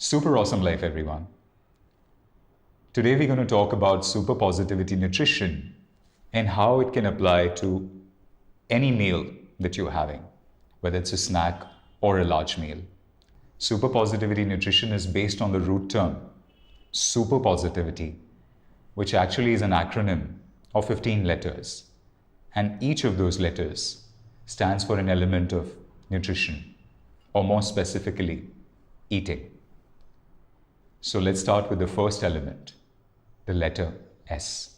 Super awesome life, everyone. Today we're going to talk about Superpositivity Nutrition and how it can apply to any meal that you're having, whether it's a snack or a large meal. Superpositivity Nutrition is based on the root term, superpositivity, which actually is an acronym of 15 letters. And each of those letters stands for an element of nutrition, or more specifically, eating. So let's start with the first element, the letter S.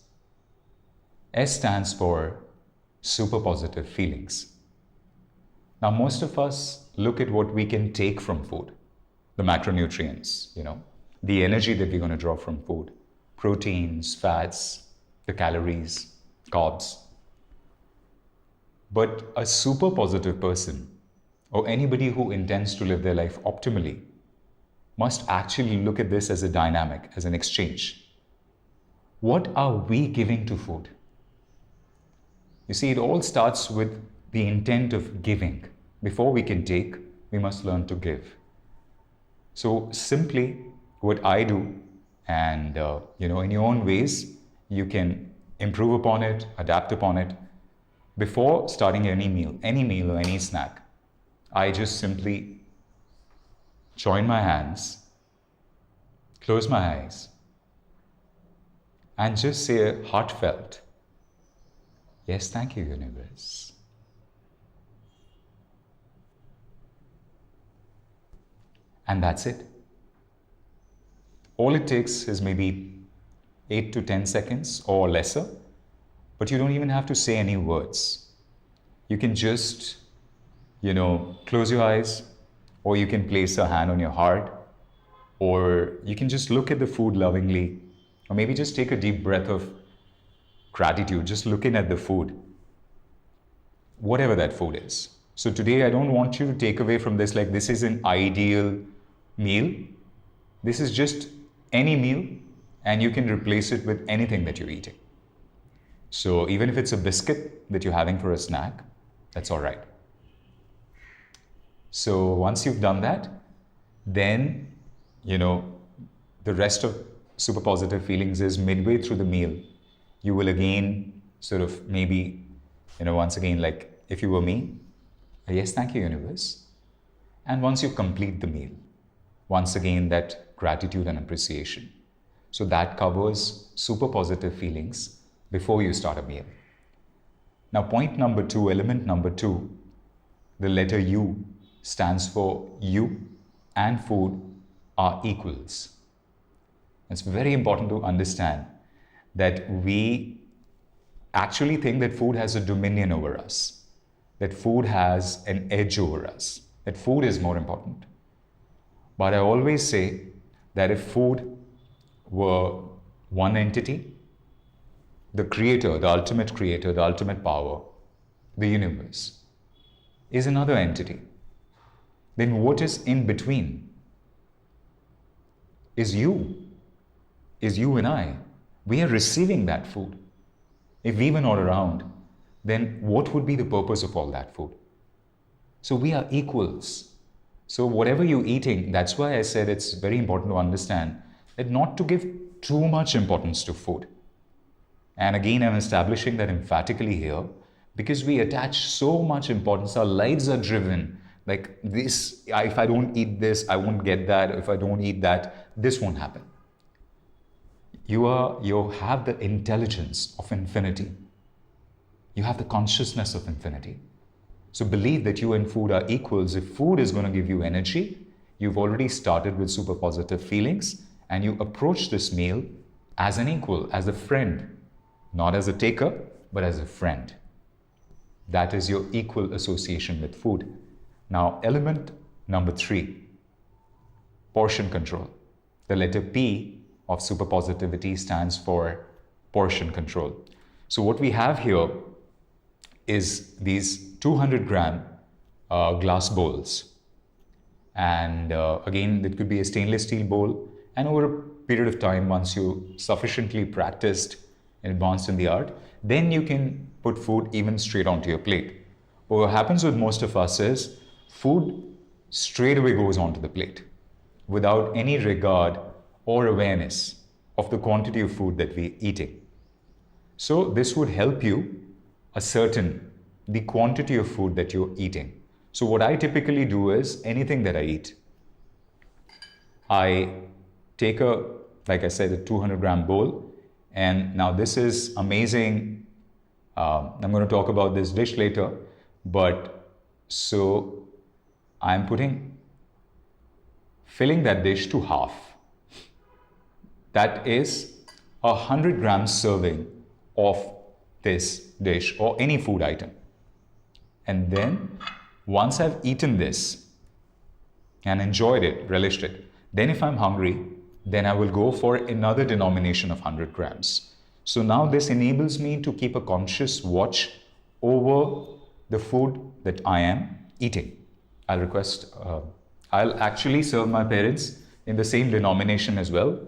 S stands for super positive feelings. Now, most of us look at what we can take from food, the macronutrients, the energy that we're going to draw from food, proteins, fats, the calories, carbs. But a super positive person, or anybody who intends to live their life optimally, must actually look at this as a dynamic, as an exchange. What are we giving to food? You see, it all starts with the intent of giving. Before we can take, we must learn to give. So simply what I do, and in your own ways, you can improve upon it, adapt upon it. Before starting any meal or any snack, I just simply join my hands, close my eyes, and just say a heartfelt, yes, thank you, universe. And that's it. All it takes is maybe 8 to 10 seconds or lesser, but you don't even have to say any words. You can just, close your eyes, or you can place a hand on your heart, or you can just look at the food lovingly, or maybe just take a deep breath of gratitude, just looking at the food, whatever that food is. So today, I don't want you to take away from this like this is an ideal meal. This is just any meal, and you can replace it with anything that you're eating. So even if it's a biscuit that you're having for a snack, that's all right. So once you've done that, then, the rest of super positive feelings is midway through the meal, you will again sort of maybe, once again, like if you were me, yes, thank you, universe. And once you complete the meal, once again, that gratitude and appreciation. So that covers super positive feelings before you start a meal. Now, point number 2, element number 2, the letter U stands for you and food are equals. It's very important to understand that we actually think that food has a dominion over us, that food has an edge over us, that food is more important. But I always say that if food were one entity, the creator, the ultimate power, the universe, is another entity. Then what is in between is you and I. We are receiving that food. If we were not around, then what would be the purpose of all that food? So we are equals. So whatever you're eating, that's why I said it's very important to understand that not to give too much importance to food. And again, I'm establishing that emphatically here because we attach so much importance. Our lives are driven like this. If I don't eat this, I won't get that. If I don't eat that, this won't happen. You have the intelligence of infinity. You have the consciousness of infinity. So believe that you and food are equals. If food is going to give you energy, you've already started with super positive feelings, and you approach this meal as an equal, as a friend, not as a taker, but as a friend. That is your equal association with food. Now, element number 3, portion control. The letter P of superpositivity stands for portion control. So what we have here is these 200-gram glass bowls. And again, it could be a stainless steel bowl. And over a period of time, once you sufficiently practiced and advanced in the art, then you can put food even straight onto your plate. But what happens with most of us is food straight away goes onto the plate. without any regard or awareness of the quantity of food that we're eating. So this would help you ascertain the quantity of food that you're eating. So what I typically do is anything that I eat, I take like I said, a 200-gram bowl. And now this is amazing. I'm going to talk about this dish later. But so I'm filling that dish to half. That is 100-gram serving of this dish or any food item. And then once I've eaten this and enjoyed it, relished it, then if I'm hungry, then I will go for another denomination of 100 grams. So now this enables me to keep a conscious watch over the food that I am eating. I'll actually serve my parents in the same denomination as well.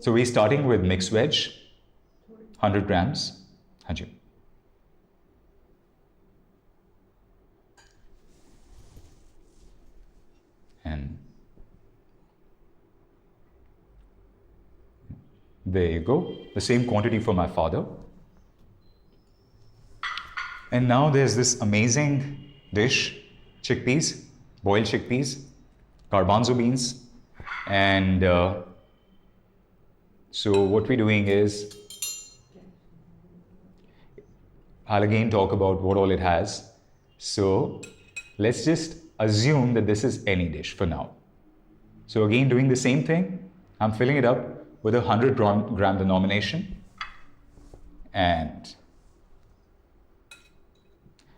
So we're starting with mixed veg, 100 grams. Hanji. And there you go, the same quantity for my father. And now there's this amazing dish, chickpeas, boiled chickpeas, garbanzo beans. And so what we're doing is, I'll again talk about what all it has. So let's just assume that this is any dish for now. So again, doing the same thing, I'm filling it up with a 100-gram denomination. And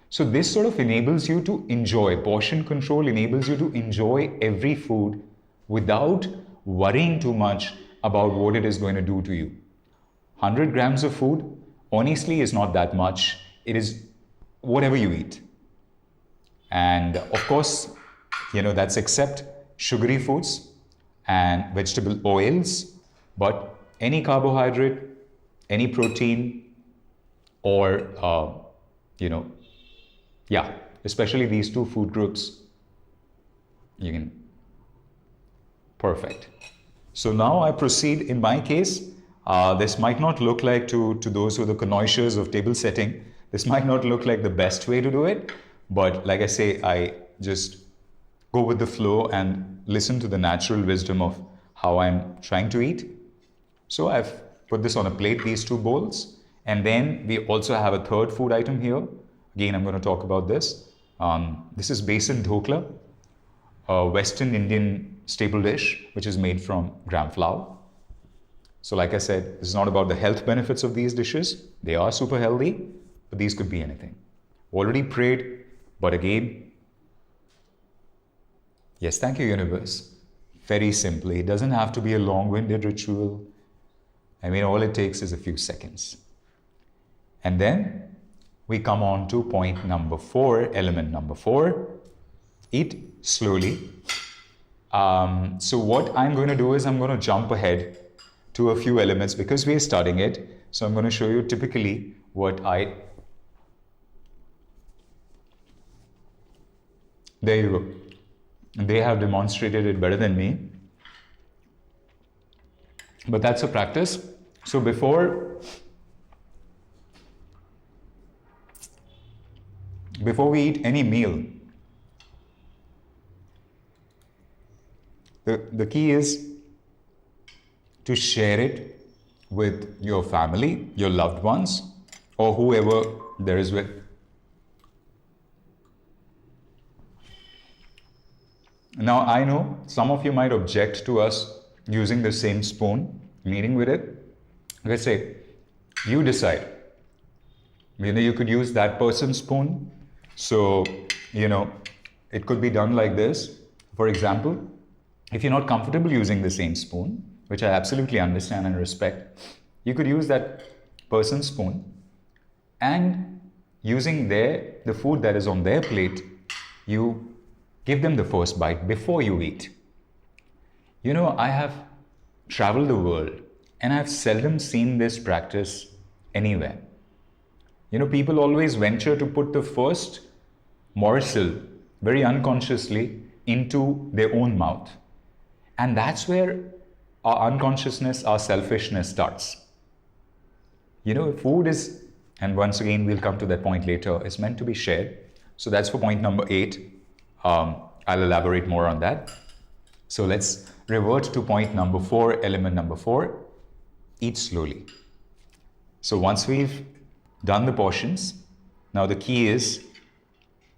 so this sort of enables you to enjoy, portion control enables you to enjoy every food without worrying too much about what it is going to do to you. 100 grams of food, honestly, is not that much. It is whatever you eat. And of course, that's except sugary foods and vegetable oils, but any carbohydrate, any protein, or, especially these two food groups, you can, perfect. So now I proceed, in my case, this might not look like to those who are the connoisseurs of table setting, this might not look like the best way to do it, but like I say, I just go with the flow and listen to the natural wisdom of how I'm trying to eat. So I've put this on a plate, these two bowls, and then we also have a third food item here. Again, I'm going to talk about this. This is besan dhokla, a Western Indian staple dish, which is made from gram flour. So like I said, this is not about the health benefits of these dishes. They are super healthy, but these could be anything. Already prayed, but again, yes, thank you, universe. Very simply, it doesn't have to be a long-winded ritual. I mean, all it takes is a few seconds. And then we come on to point number 4, element number 4, eat slowly. So what I'm going to do is I'm going to jump ahead to a few elements because we are studying it. So I'm going to show you typically what there you go. They have demonstrated it better than me. But that's a practice. So before we eat any meal, the key is to share it with your family, your loved ones, or whoever there is with. Now, I know some of you might object to us using the same spoon, kneading with it. Let's say you decide. You could use that person's spoon. So, it could be done like this. For example, if you're not comfortable using the same spoon, which I absolutely understand and respect, you could use that person's spoon and using the food that is on their plate, you give them the first bite before you eat. I have traveled the world and I've seldom seen this practice anywhere. People always venture to put the first morsel very unconsciously into their own mouth. And that's where our unconsciousness, our selfishness starts. Food is, and once again, we'll come to that point later, is meant to be shared. So that's for point number 8. I'll elaborate more on that. So let's revert to point number 4, element number 4, eat slowly. So once we've done the portions, now the key is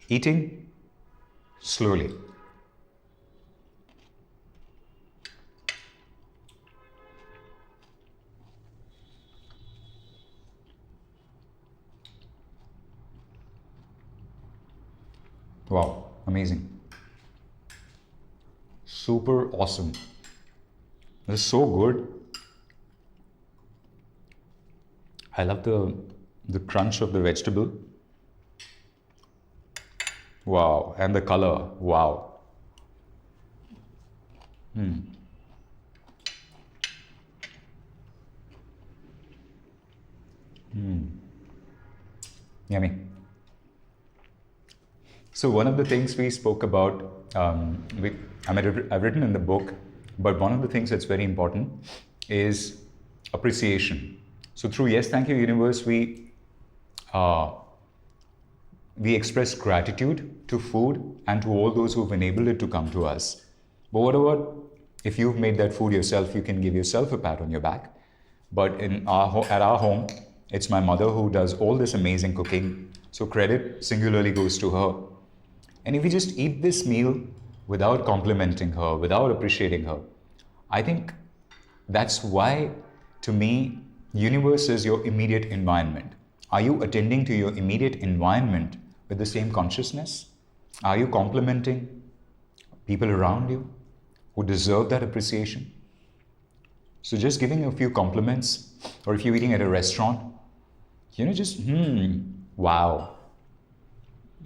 eating slowly. Wow, amazing. Super awesome. This is so good. I love the crunch of the vegetable. Wow, and the color. Wow. Yummy. So one of the things we spoke about, I've written in the book, but one of the things that's very important is appreciation. So through Yes Thank You Universe, we express gratitude to food and to all those who've enabled it to come to us. But what about if you've made that food yourself, you can give yourself a pat on your back. But at our home, it's my mother who does all this amazing cooking. So credit singularly goes to her. And if we just eat this meal without complimenting her, without appreciating her, I think that's why, to me, universe is your immediate environment. Are you attending to your immediate environment with the same consciousness? Are you complimenting people around you who deserve that appreciation? So just giving a few compliments, or if you're eating at a restaurant, just, wow,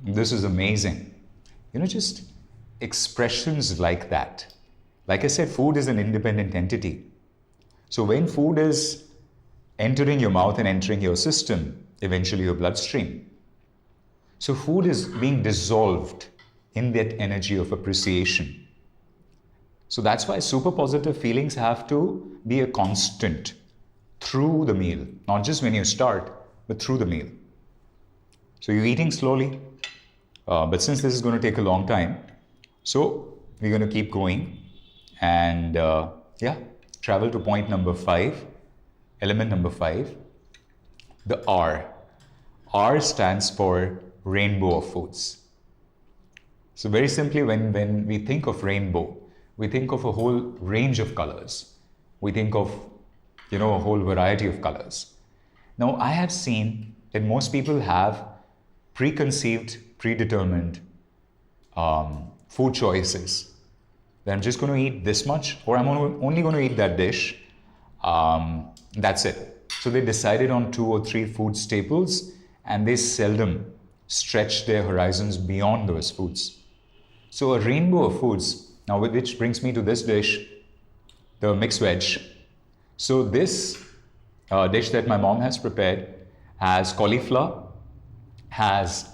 this is amazing. Just expressions like that. Like I said, food is an independent entity. So when food is entering your mouth and entering your system, eventually your bloodstream, so food is being dissolved in that energy of appreciation. So that's why super positive feelings have to be a constant through the meal, not just when you start, but through the meal. So you're eating slowly, but since this is going to take a long time, so we're going to keep going and travel to point number 5, element number 5, the R. R stands for rainbow of foods. So very simply, when we think of rainbow, we think of a whole range of colors. We think of, a whole variety of colors. Now, I have seen that most people have preconceived, predetermined food choices. That I'm just going to eat this much, or I'm only going to eat that dish. That's it. So they decided on 2 or 3 food staples, and they seldom stretch their horizons beyond those foods. So a rainbow of foods, now which brings me to this dish, the mixed veg. So this dish that my mom has prepared has cauliflower, has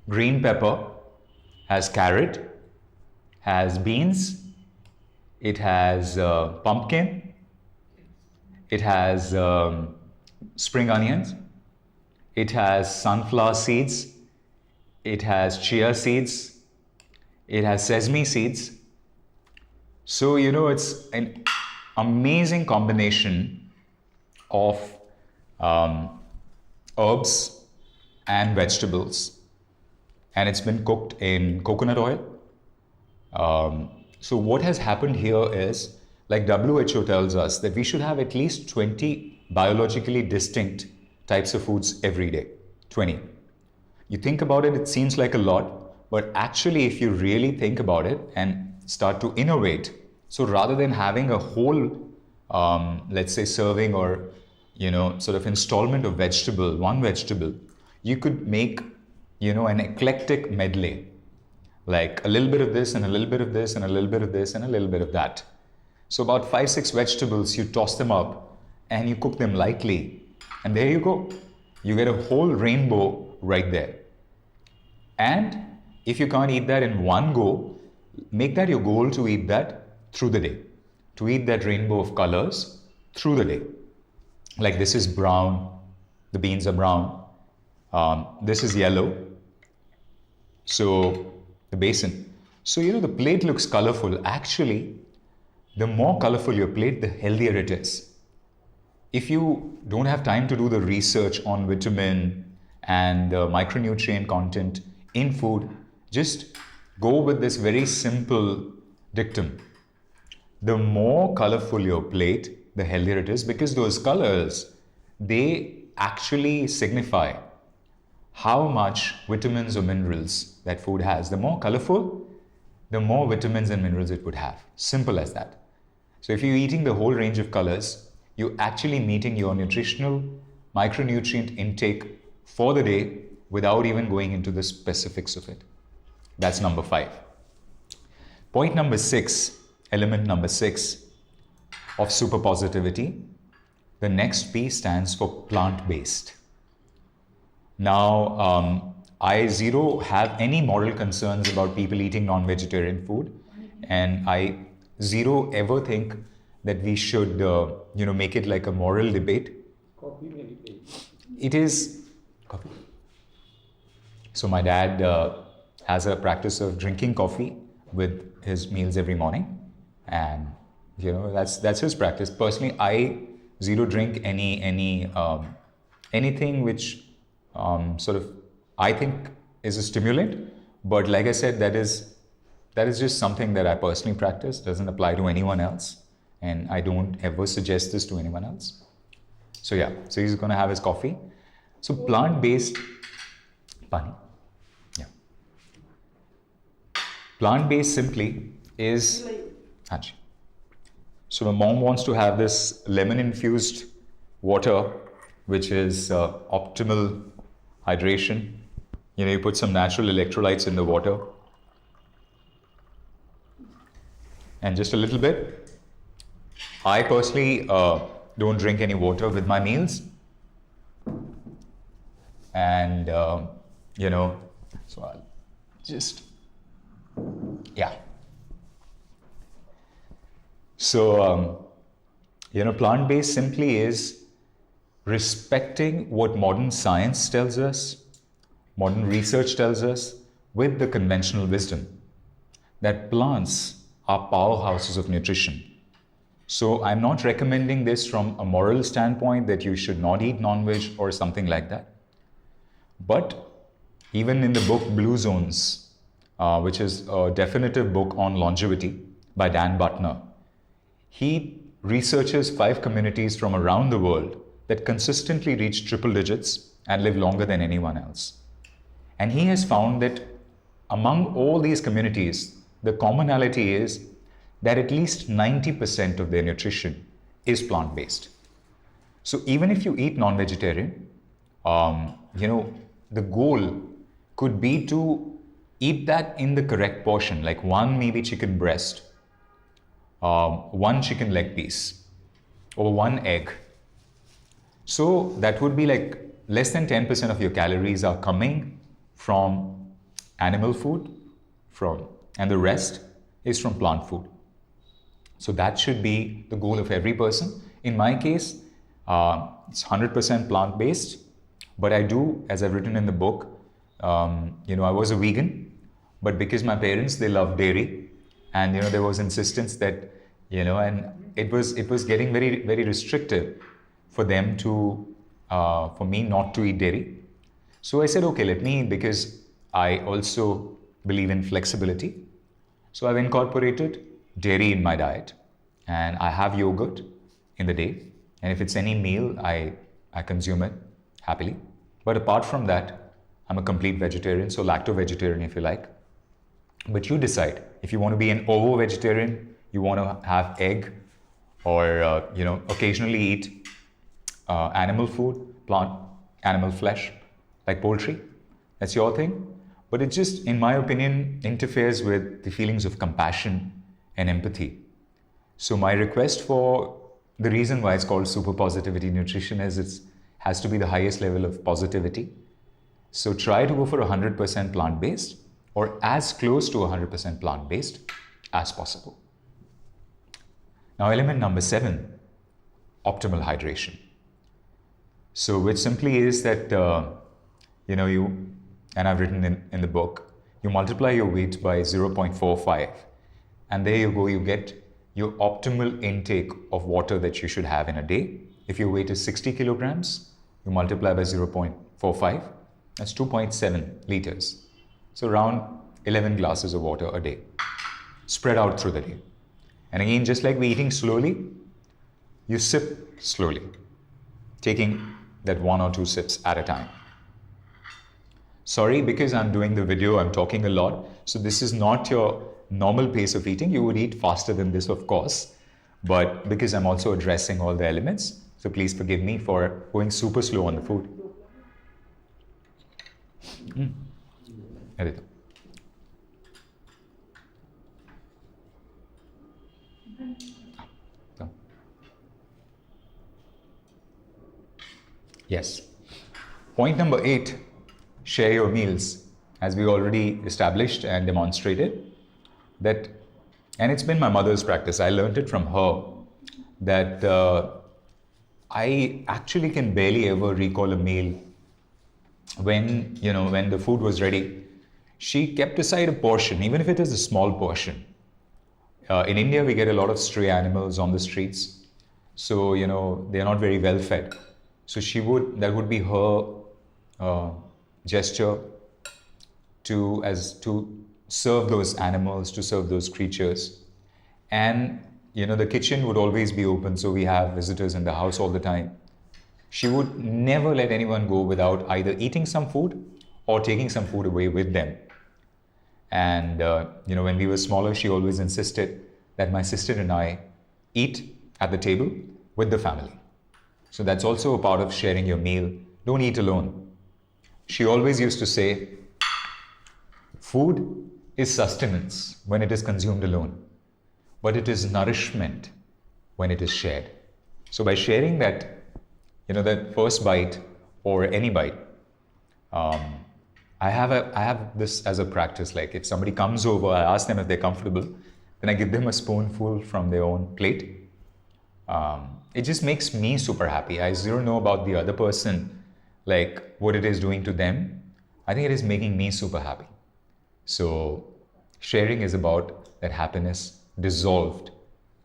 green pepper, has carrot, has beans, it has pumpkin, it has spring onions, it has sunflower seeds, it has chia seeds, it has sesame seeds. So, it's an amazing combination of herbs and vegetables. And it's been cooked in coconut oil. So what has happened here is, like WHO tells us, that we should have at least 20 biologically distinct types of foods every day. 20. You think about it, it seems like a lot, but actually if you really think about it and start to innovate, so rather than having a whole, let's say serving or, sort of installment of one vegetable, you could make, an eclectic medley, like a little bit of this and a little bit of this and a little bit of this and a little bit of that. So about 5-6 vegetables, you toss them up and you cook them lightly. And there you go. You get a whole rainbow right there. And If you can't eat that in one go, make that your goal to eat that through the day, to eat that rainbow of colors through the day. Like this is brown, the beans are brown, this is yellow, so the basin. So, the plate looks colorful. Actually, the more colorful your plate, the healthier it is. If you don't have time to do the research on vitamin and micronutrient content in food, just go with this very simple dictum. The more colorful your plate, the healthier it is, because those colors, they actually signify how much vitamins or minerals that food has. The more colorful, the more vitamins and minerals it would have. Simple as that. So if you're eating the whole range of colors, you're actually meeting your nutritional micronutrient intake for the day without even going into the specifics of it. That's number 5. Point number 6, element number 6 of super positivity. The next P stands for plant-based. Now, I zero have any moral concerns about people eating non-vegetarian food, and I zero ever think that we should, make it like a moral debate. Coffee maybe. It is coffee. So my dad has a practice of drinking coffee with his meals every morning, and that's his practice. Personally, I zero drink anything which sort of I think is a stimulant, but like I said, that is just something that I personally practice. Doesn't apply to anyone else, and I don't ever suggest this to anyone else. So yeah, so he's going to have his coffee. So plant-based, pani, yeah. Plant-based simply is, so my mom wants to have this lemon-infused water, which is optimal hydration. You put some natural electrolytes in the water and just a little bit. I personally don't drink any water with my meals, and so I'll just, yeah. So plant-based simply is respecting what modern science tells us, modern research tells us, with the conventional wisdom that plants are powerhouses of nutrition. So I'm not recommending this from a moral standpoint that you should not eat non-veg or something like that. But even in the book Blue Zones, which is a definitive book on longevity by Dan Buettner, he researches 5 communities from around the world that consistently reach triple digits and live longer than anyone else. And he has found that among all these communities, the commonality is that at least 90% of their nutrition is plant-based. So even if you eat non-vegetarian, the goal could be to eat that in the correct portion, like 1 maybe chicken breast, 1 chicken leg piece, or 1 egg. So that would be like less than 10% of your calories are coming from animal food, and the rest is from plant food. So that should be the goal of every person. In my case, it's 100% plant-based, but I do, as I've written in the book, I was a vegan, but because my parents, they love dairy, and there was insistence that, and it was getting very, very restrictive for them for me not to eat dairy. So I said, okay, let me, because I also believe in flexibility. So I've incorporated dairy in my diet, and I have yogurt in the day. And if it's any meal, I consume it happily. But apart from that, I'm a complete vegetarian, so lacto-vegetarian if you like. But you decide. If you want to be an ovo-vegetarian, you want to have egg, or occasionally eat animal food, animal flesh, like poultry. That's your thing. But it just, in my opinion, interferes with the feelings of compassion and empathy. So my request for the reason why it's called Superpositivity Nutrition is it has to be the highest level of positivity. So try to go for 100% plant-based, or as close to 100% plant-based as possible. Now, element number 7, optimal hydration. So, which simply is that, you, and I've written in the book, you multiply your weight by 0.45, and there you go, you get your optimal intake of water that you should have in a day. If your weight is 60 kilograms, you multiply by 0.45, that's 2.7 liters. So around 11 glasses of water a day, spread out through the day. And again, just like we're eating slowly, you sip slowly, taking that 1 or 2 sips at a time. Sorry, because I'm doing the video, I'm talking a lot. So this is not your normal pace of eating. You would eat faster than this, of course. But because I'm also addressing all the elements, so please forgive me for going super slow on the food. Yes. Point number 8, share your meals. As we already established and demonstrated that, and it's been my mother's practice, I learned it from her, that I actually can barely ever recall a meal when the food was ready. She kept aside a portion, even if it is a small portion. In India, we get a lot of stray animals on the streets. So, they're not very well fed. So that would be her gesture to serve those animals, to serve those creatures. And, the kitchen would always be open. So we have visitors in the house all the time. She would never let anyone go without either eating some food or taking some food away with them. And, when we were smaller, she always insisted that my sister and I eat at the table with the family. So that's also a part of sharing your meal. Don't eat alone. She always used to say, food is sustenance when it is consumed alone, but it is nourishment when it is shared. So by sharing that, that first bite or any bite, I have this as a practice. Like if somebody comes over, I ask them if they're comfortable, then I give them a spoonful from their own plate. It just makes me super happy. I zero know about the other person, like what it is doing to them. I think it is making me super happy. So sharing is about that happiness dissolved,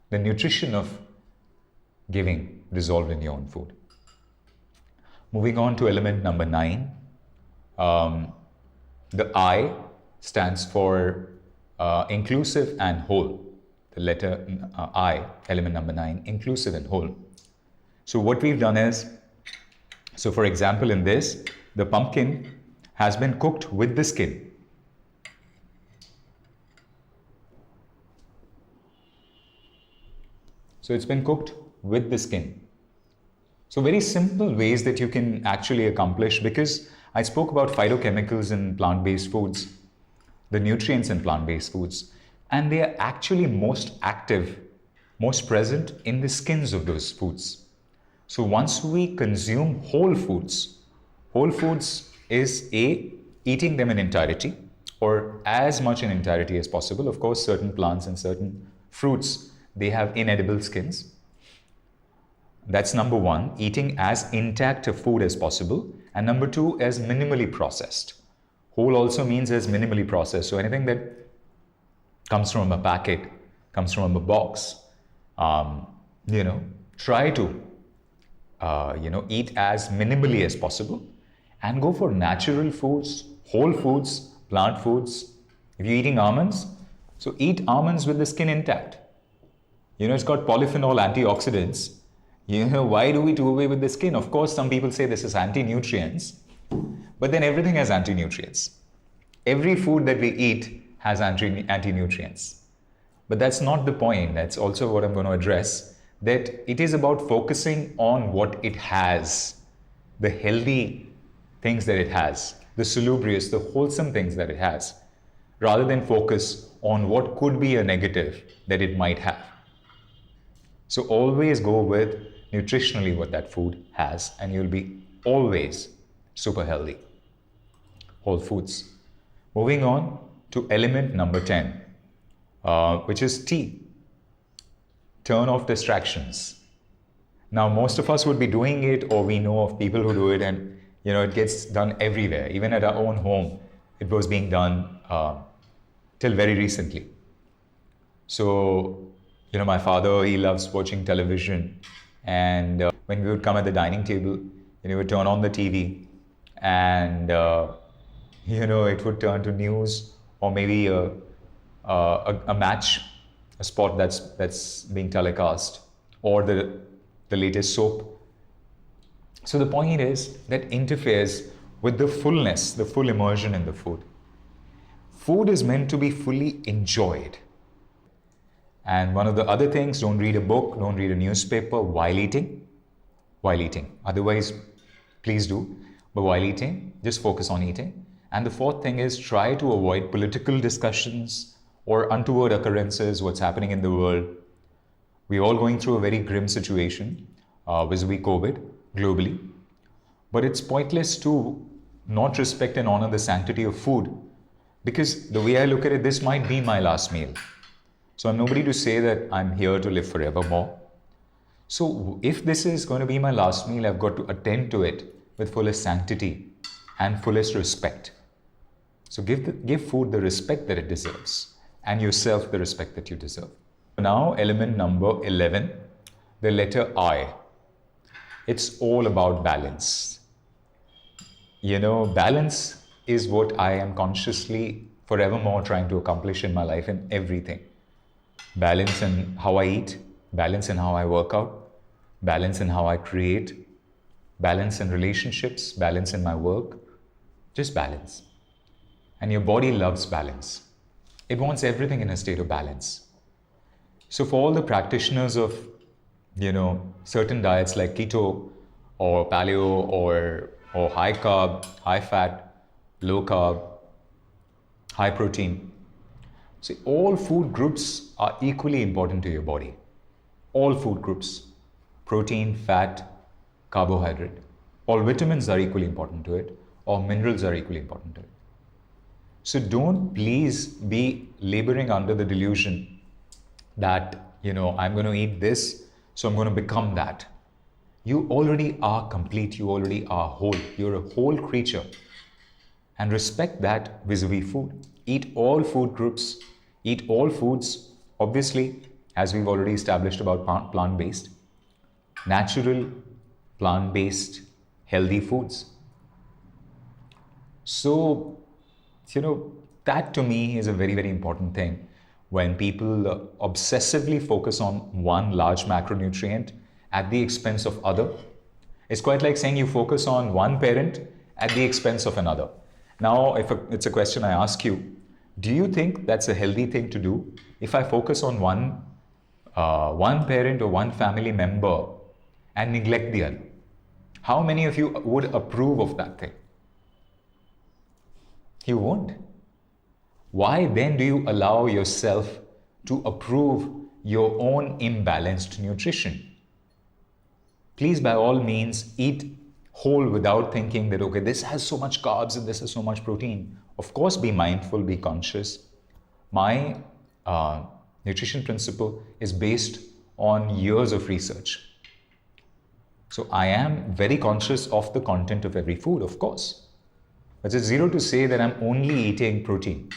the nutrition of giving dissolved in your own food. Moving on to element number 9. The I stands for inclusive and whole. The letter I, element number 9, inclusive and whole. So what we've done is, so for example in this, the pumpkin has been cooked with the skin. So it's been cooked with the skin. So very simple ways that you can actually accomplish, because I spoke about phytochemicals in plant-based foods, the nutrients in plant-based foods, and they are actually most active, most present in the skins of those foods. So once we consume whole foods is eating them in entirety or as much in entirety as possible. Of course, certain plants and certain fruits, they have inedible skins. That's number 1, eating as intact a food as possible. And number 2, as minimally processed. Whole also means as minimally processed. So anything that comes from a packet, comes from a box, try to, eat as minimally as possible and go for natural foods, whole foods, plant foods. If you're eating almonds, so eat almonds with the skin intact. It's got polyphenol antioxidants. Why do we do away with the skin? Of course, some people say this is anti-nutrients, but then everything has anti-nutrients. Every food that we eat has anti-nutrients. But that's not the point. That's also what I'm going to address, that it is about focusing on what it has, the healthy things that it has, the salubrious, the wholesome things that it has, rather than focus on what could be a negative that it might have. So always go with nutritionally what that food has, and you'll be always super healthy. Whole foods. Moving on, to element number 10, which is T. Turn off distractions. Now, most of us would be doing it, or we know of people who do it, and it gets done everywhere. Even at our own home, it was being done till very recently. So, my father, he loves watching television, and when we would come at the dining table, we would turn on the TV, and it would turn to news, or maybe a match, a spot that's being telecast, or the latest soap. So the point is that interferes with the fullness, the full immersion in the food. Food is meant to be fully enjoyed. And one of the other things, don't read a book, don't read a newspaper while eating. Otherwise, please do. But while eating, just focus on eating. And the fourth thing is, try to avoid political discussions or untoward occurrences, what's happening in the world. We're all going through a very grim situation vis-a-vis COVID globally. But it's pointless to not respect and honor the sanctity of food, because the way I look at it, this might be my last meal. So I'm nobody to say that I'm here to live forevermore. So if this is going to be my last meal, I've got to attend to it with fullest sanctity and fullest respect. So give food the respect that it deserves, and yourself the respect that you deserve. Now, element number 11, the letter I. It's all about balance. Balance is what I am consciously forevermore trying to accomplish in my life, in everything. Balance in how I eat, balance in how I work out, balance in how I create, balance in relationships, balance in my work. Just balance. And your body loves balance. It wants everything in a state of balance. So for all the practitioners of, certain diets like keto or paleo or high carb, high fat, low carb, high protein, see, all food groups are equally important to your body. All food groups, protein, fat, carbohydrate, all vitamins are equally important to it, or minerals are equally important to it. So don't please be laboring under the delusion that, I'm going to eat this, so I'm going to become that. You already are complete. You already are whole. You're a whole creature. And respect that vis-a-vis food. Eat all food groups. Eat all foods. Obviously, as we've already established about plant-based, natural, plant-based, healthy foods. So, that to me is a very, very important thing. When people obsessively focus on one large macronutrient at the expense of other, it's quite like saying you focus on one parent at the expense of another. Now, if it's a question I ask you, do you think that's a healthy thing to do? If I focus on one parent or one family member and neglect the other, how many of you would approve of that thing? You won't. Why then do you allow yourself to approve your own imbalanced nutrition? Please, by all means, eat whole without thinking that, okay, this has so much carbs and this has so much protein. Of course, be mindful, be conscious. My nutrition principle is based on years of research. So I am very conscious of the content of every food, of course. But it's zero to say that I'm only eating protein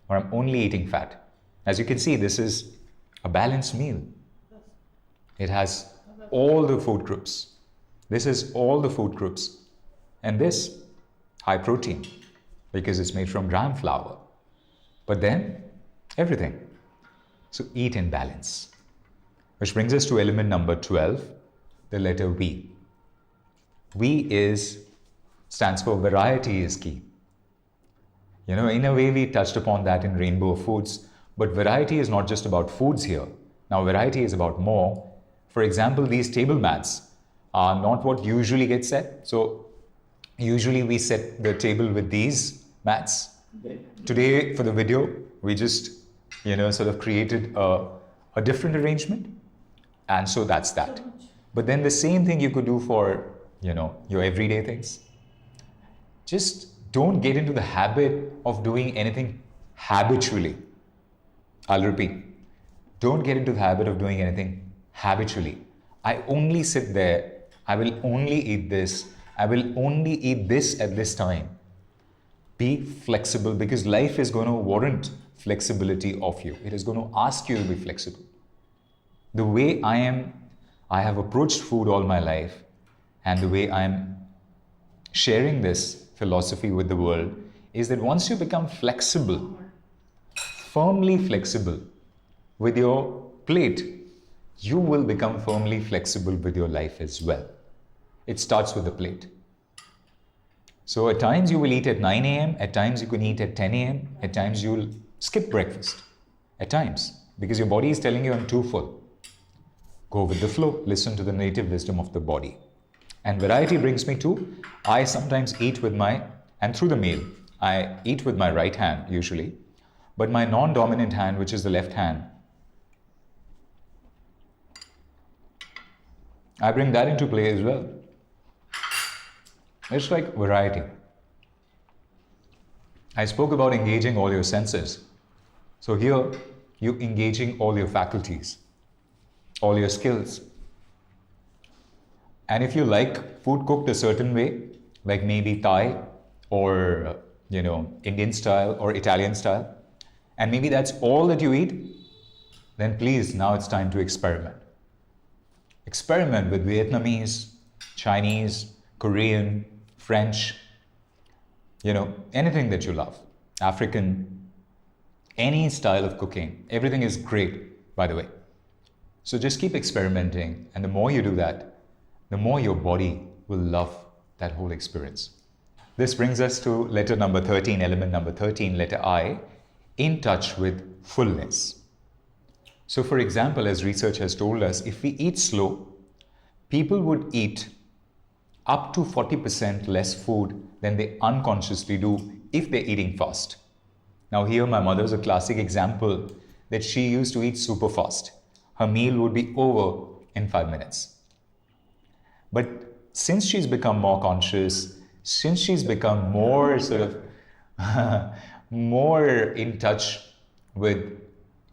or I'm only eating fat. As you can see, this is a balanced meal. It has all the food groups. This is all the food groups. And this, high protein, because it's made from gram flour. But then, everything. So eat in balance. Which brings us to element number 12, the letter V. V stands for variety is key. In a way we touched upon that in Rainbow of Foods, but variety is not just about foods here. Now variety is about more. For example, these table mats are not what usually gets set. So usually we set the table with these mats. Today for the video, we just, sort of created a different arrangement. And so that's that. But then the same thing you could do for, your everyday things. Just don't get into the habit of doing anything habitually. I'll repeat. Don't get into the habit of doing anything habitually. I only sit there. I will only eat this. I will only eat this at this time. Be flexible, because life is going to warrant flexibility of you. It is going to ask you to be flexible. The way I have approached food all my life, and the way I am sharing this philosophy with the world is that once you become flexible, firmly flexible with your plate, you will become firmly flexible with your life as well. It starts with the plate. So at times you will eat at 9 a.m., at times you can eat at 10 a.m., at times you will skip breakfast. At times, because your body is telling you I'm too full. Go with the flow, listen to the native wisdom of the body. And variety brings me to, I sometimes eat with and through the meal, I eat with my right hand usually, but my non-dominant hand, which is the left hand, I bring that into play as well. It's like variety. I spoke about engaging all your senses. So here, you're engaging all your faculties, all your skills. And if you like food cooked a certain way, like maybe Thai or, Indian style or Italian style, and maybe that's all that you eat, then please, now it's time to experiment. Experiment with Vietnamese, Chinese, Korean, French, anything that you love. African, any style of cooking. Everything is great, by the way. So just keep experimenting. And the more you do that, the more your body will love that whole experience. This brings us to letter number 13, element number 13, letter I, in touch with fullness. So for example, as research has told us, if we eat slow, people would eat up to 40% less food than they unconsciously do if they're eating fast. Now here my mother is a classic example that she used to eat super fast. Her meal would be over in 5 minutes. But since she's become more conscious, since she's become more more in touch with,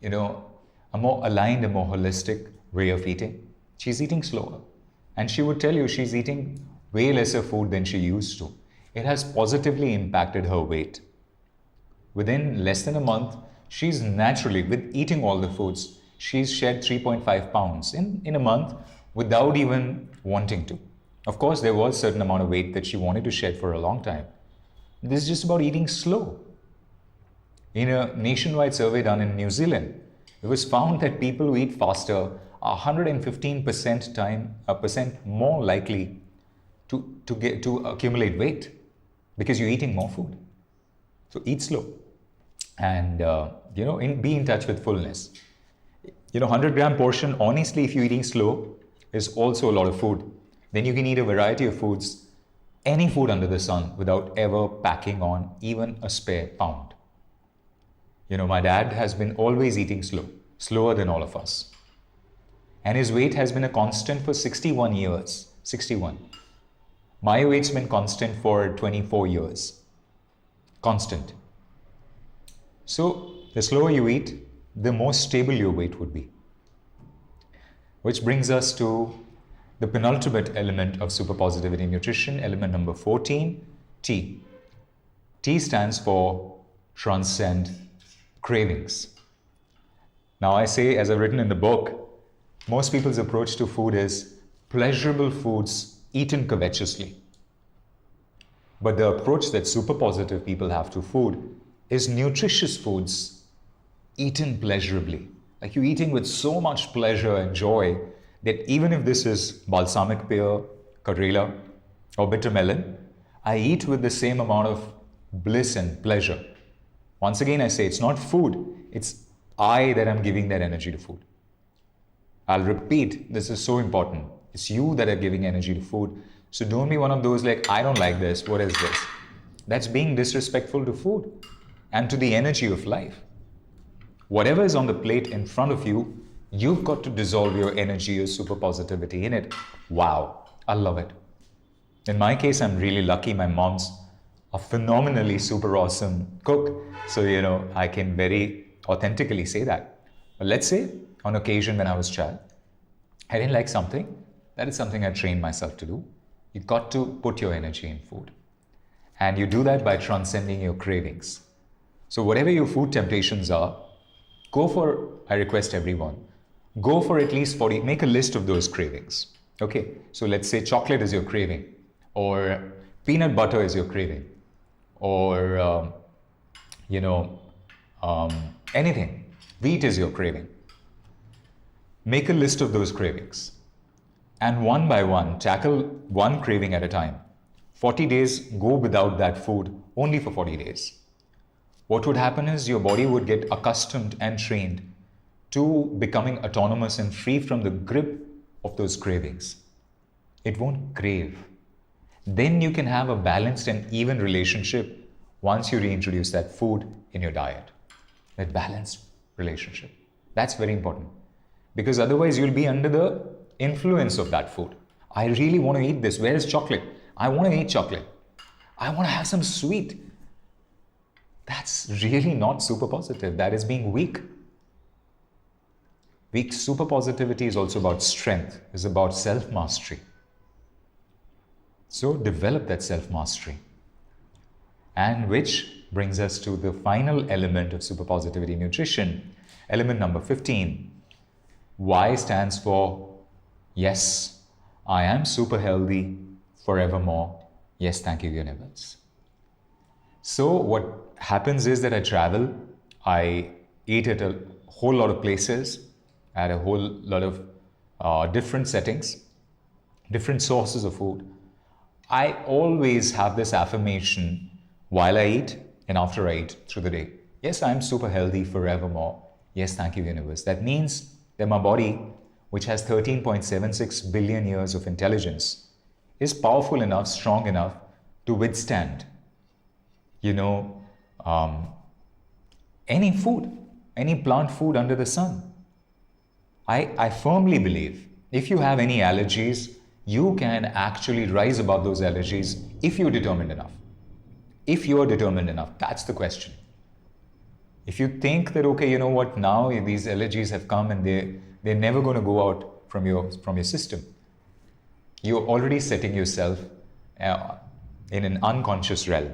a more aligned, a more holistic way of eating, she's eating slower. And she would tell you she's eating way lesser food than she used to. It has positively impacted her weight. Within less than a month, she's naturally, with eating all the foods, she's shed 3.5 pounds in a month without even wanting to. Of course, there was a certain amount of weight that she wanted to shed for a long time. This is just about eating slow. In a nationwide survey done in New Zealand, it was found that people who eat faster are 115% more likely to accumulate weight because you're eating more food. So eat slow and be in touch with fullness. 100-gram portion, honestly, if you're eating slow, is also a lot of food. Then you can eat a variety of foods, any food under the sun, without ever packing on even a spare pound. My dad has been always eating slower than all of us. And his weight has been a constant for 61 years. 61. My weight's been constant for 24 years. Constant. So the slower you eat, the more stable your weight would be. Which brings us to the penultimate element of Superpositivity Nutrition, element number 14, T. T stands for Transcend, cravings. Now I say, as I've written in the book, most people's approach to food is pleasurable foods eaten covetously. But the approach that super positive people have to food is nutritious foods eaten pleasurably. Like you're eating with so much pleasure and joy that even if this is balsamic pear, Karela, or bitter melon, I eat with the same amount of bliss and pleasure. Once again, I say it's not food, it's I that am giving that energy to food. I'll repeat, this is so important. It's you that are giving energy to food. So don't be one of those like, I don't like this, what is this? That's being disrespectful to food and to the energy of life. Whatever is on the plate in front of you, you've got to dissolve your energy, your super positivity in it. Wow, I love it. In my case, I'm really lucky. My mom's a phenomenally super awesome cook. So, I can very authentically say that. But let's say on occasion when I was a child, I didn't like something. That is something I trained myself to do. You got to put your energy in food. And you do that by transcending your cravings. So whatever your food temptations are, go for, I request everyone, go for at least 40, make a list of those cravings. Okay, so let's say chocolate is your craving, or peanut butter is your craving, or, anything. Wheat is your craving. Make a list of those cravings. And one by one, tackle one craving at a time. 40 days, go without that food only for 40 days. What would happen is your body would get accustomed and trained to becoming autonomous and free from the grip of those cravings. It won't crave. Then you can have a balanced and even relationship once you reintroduce that food in your diet. That balanced relationship. That's very important. Because otherwise you'll be under the influence of that food. I really want to eat this. Where is chocolate? I want to eat chocolate. I want to have some sweet. That's really not super positive. That is being weak. Weak super positivity is also about strength, is about self-mastery. So develop that self-mastery. And which brings us to the final element of Superpositivity Nutrition, element number 15. Y stands for yes, I am super healthy forevermore. Yes, thank you, universe. So what happens is that I travel, I eat at a whole lot of places, at a whole lot of different settings, different sources of food. I always have this affirmation while I eat and after I eat through the day. Yes, I am super healthy forevermore. Yes, thank you, universe. That means that my body, which has 13.76 billion years of intelligence, is powerful enough, strong enough to withstand, any food, any plant food under the sun. I firmly believe if you have any allergies, you can actually rise above those allergies if you're determined enough. If you're determined enough, that's the question. If you think that, okay, you know what, now these allergies have come and they're never going to go out from your system, you're already setting yourself in an unconscious realm.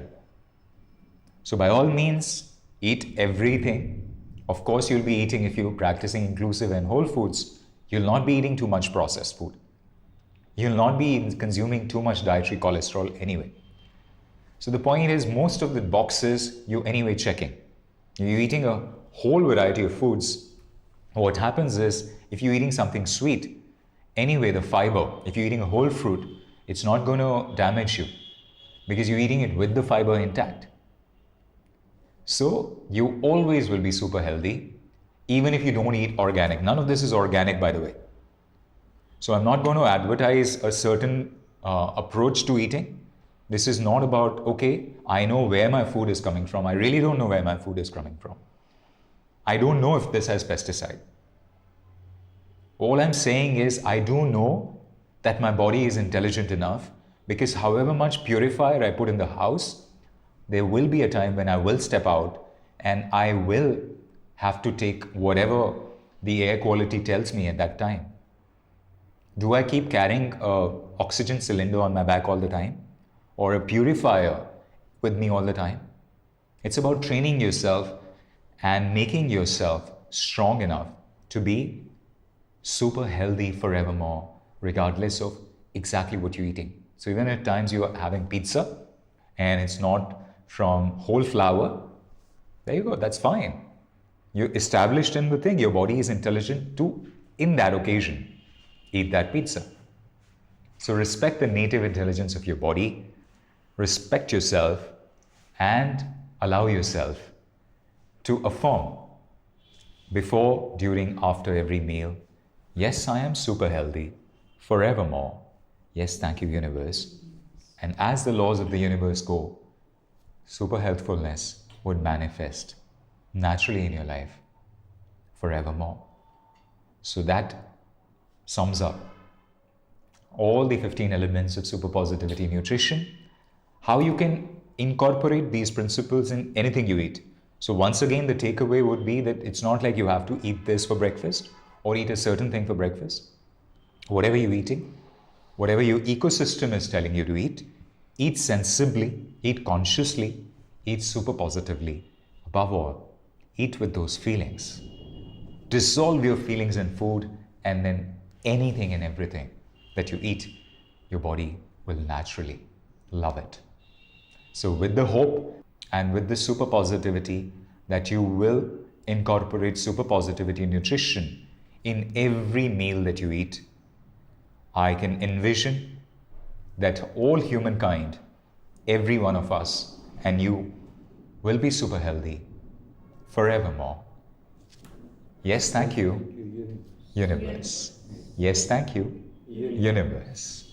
So by all means, eat everything. Of course, you'll be eating, if you're practicing inclusive and whole foods, you'll not be eating too much processed food. You'll not be consuming too much dietary cholesterol anyway. So the point is, most of the boxes you're anyway checking. You're eating a whole variety of foods. What happens is, if you're eating something sweet, anyway, the fiber, if you're eating a whole fruit, it's not going to damage you because you're eating it with the fiber intact. So you always will be super healthy, even if you don't eat organic. None of this is organic, by the way. So I'm not going to advertise a certain approach to eating. This is not about, okay, I know where my food is coming from. I really don't know where my food is coming from. I don't know if this has pesticide. All I'm saying is, I do know that my body is intelligent enough, because however much purifier I put in the house, there will be a time when I will step out and I will have to take whatever the air quality tells me at that time. Do I keep carrying an oxygen cylinder on my back all the time, or a purifier with me all the time? It's about training yourself and making yourself strong enough to be super healthy forevermore, regardless of exactly what you're eating. So even at times you are having pizza and it's not from whole flour, there you go, that's fine. You're established in the thing, your body is intelligent to, in that occasion, eat that pizza. So respect the native intelligence of your body, respect yourself, and allow yourself to affirm before, during, after every meal. Yes, I am super healthy forevermore. Yes, thank you, universe. And as the laws of the universe go, super healthfulness would manifest naturally in your life forevermore. So that sums up all the 15 elements of Superpositivity Nutrition. How you can incorporate these principles in anything you eat. So once again, the takeaway would be that it's not like you have to eat this for breakfast or eat a certain thing for breakfast. Whatever you're eating, whatever your ecosystem is telling you to eat sensibly, eat consciously, eat super positively. Above all, eat with those feelings. Dissolve your feelings in food, and then anything and everything that you eat, your body will naturally love it. So with the hope and with the super positivity that you will incorporate super positivity nutrition in every meal that you eat, I can envision that all humankind, every one of us and you, will be super healthy forevermore. Yes, thank you, universe. Yes, thank you, universe.